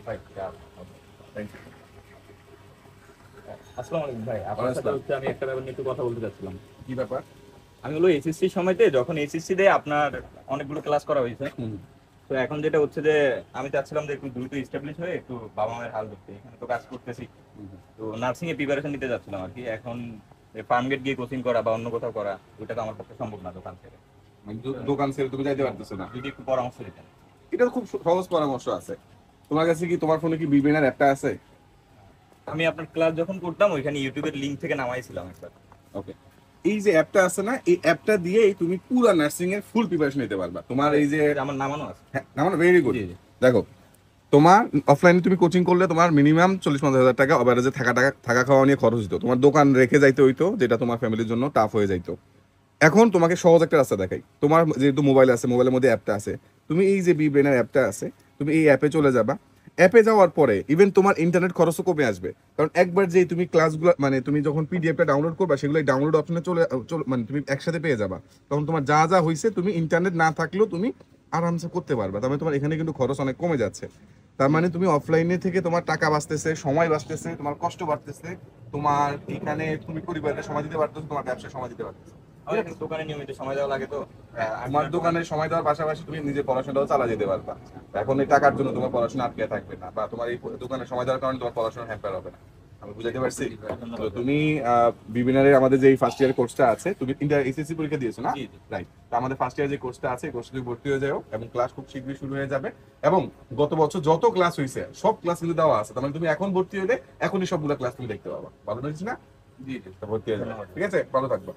ভাই thank you. আসসালামু আলাইকুম ভাই, আপনার সাথে হচ্ছে আমি একটা ব্যাপার নিয়ে একটু কথা বলতে চাচ্ছিলাম। কি ব্যাপার? আমি হলো এসএসসি সময়তে, যখন এসএসসি দিয়ে আপনার অনেকগুলো ক্লাস করা হয়েছে, তো এখন যেটা হচ্ছে যে আমি চাচ্ছিলাম যে একটু দ্রুত এস্টাবলিশ হয়ে একটু বাবা মায়ের হাল ধরতে, এখানে তো কাজ করতেছি, তো নার্সিং এ প্রিপারেশন নিতে যাচ্ছিলাম আর কি। এখন ফার্মগেট গিয়ে কোচিং করা বা অন্য কোথাও করা, ওইটা তো আমার পক্ষে সম্ভব না দোকান থেকে। মানে দোকান ছেড়ে তুমি যাইতে পারতেছো না? যদি একটু পরামর্শ দিতেন। এটা তো খুব সহজ পরামর্শ আছে। তোমার কাছে কি, তোমার ফোনে কি বিবিএন অ্যাপটা আছে? আমি আপনার ক্লাস যখন করতাম ওইখানে ইউটিউবের লিংক থেকে নামাইছিলাম একবার। ওকে, এই যে অ্যাপটা আছে না, এই অ্যাপটা দিয়েই তুমি পুরো নার্সিং এর ফুল প্রিপারেশন নিতে পারবা। তোমার এই যে আমার নামানো আছে। হ্যাঁ, আমার ভেরি গুড। জি জি। দেখো, তোমার অফলাইনে তুমি কোচিং করলে তোমার মিনিমাম 40-50 হাজার টাকা অ্যাভারেজে থাকা খাওয়া নিয়ে খরচ হতো, তোমার দোকান রেখে যাইতে হইতো, যেটা তোমার ফ্যামিলির জন্য টাফ হয়ে যাইতো। এখন তোমাকে সহজ একটা রাস্তা দেখাই। তোমার যেহেতু মোবাইল আছে, মোবাইলের মধ্যে অ্যাপটা আছে, তুমি এই যে বি ব্রেনের অ্যাপটা আছে, তুমি এই অ্যাপে চলে যাবা। অ্যাপে যাওয়ার পরে ইভেন তোমার ইন্টারনেট খরচও কমে আসবে, কারণ একবার যে তুমি ক্লাসগুলো মানে তুমি যখন পিডিএফটা ডাউনলোড করবা, সেগুলো ডাউনলোড অপশনে মানে তুমি একসাথে পেয়ে যাবা। তখন তোমার যা যা হয়েছে তুমি ইন্টারনেট না থাকলেও তুমি আরামসে করতে পারবা। তার মানে তোমার এখানে কিন্তু খরচ অনেক কমে যাচ্ছে। তার মানে তুমি অফলাইনে থেকে তোমার টাকা বাঁচতেছে, সময় বাঁচতেছে, তোমার কষ্ট বাড়তেছে, তোমার এখানে তুমি পরিবারকে সময় দিতে পারতেছো, তোমার ব্যবসায় সময় দিতে পারতেছো। আমার এখন দোকানে নিয়মিত সময় দেওয়া লাগে, তো তোমার দোকানে সময় দেওয়ার পাশাপাশি তুমি নিজের পড়াশোনাটাও চালা যেতে পারবা। এখন এই টাকার জন্য তোমার পড়াশোনা আটকে থাকবে না, বা তোমার এই দোকানে সময় দেওয়ার কারণে তোমার পড়াশোনা হ্যাম্পার হবে না। আমি বুঝাইতে পারছি? তো তুমি বিবিনারের আমাদের যে ফার্স্ট ইয়ার কোর্সটা আছে, তুমি ইন্টার এসএসসি পরীক্ষা দিয়েছো না? জি জি। রাইট। তো আমাদের ফার্স্ট ইয়ার যে কোর্সটা আছে, কোর্সে তুমি ভর্তি হয়ে যাও, এবং ক্লাস খুব শীঘ্রই শুরু হয়ে যাবে। এবং গত বছর যত ক্লাস হয়েছে সব ক্লাস কিন্তু দেওয়া আছে। তার মানে তুমি এখন ভর্তি হলে এখনই সবগুলো ক্লাস তুমি দেখতে পাবা। ভালো লাগছে না? জি জি। তো ভর্তি হয়ে যাবে, ঠিক আছে? ভালো থাকবা।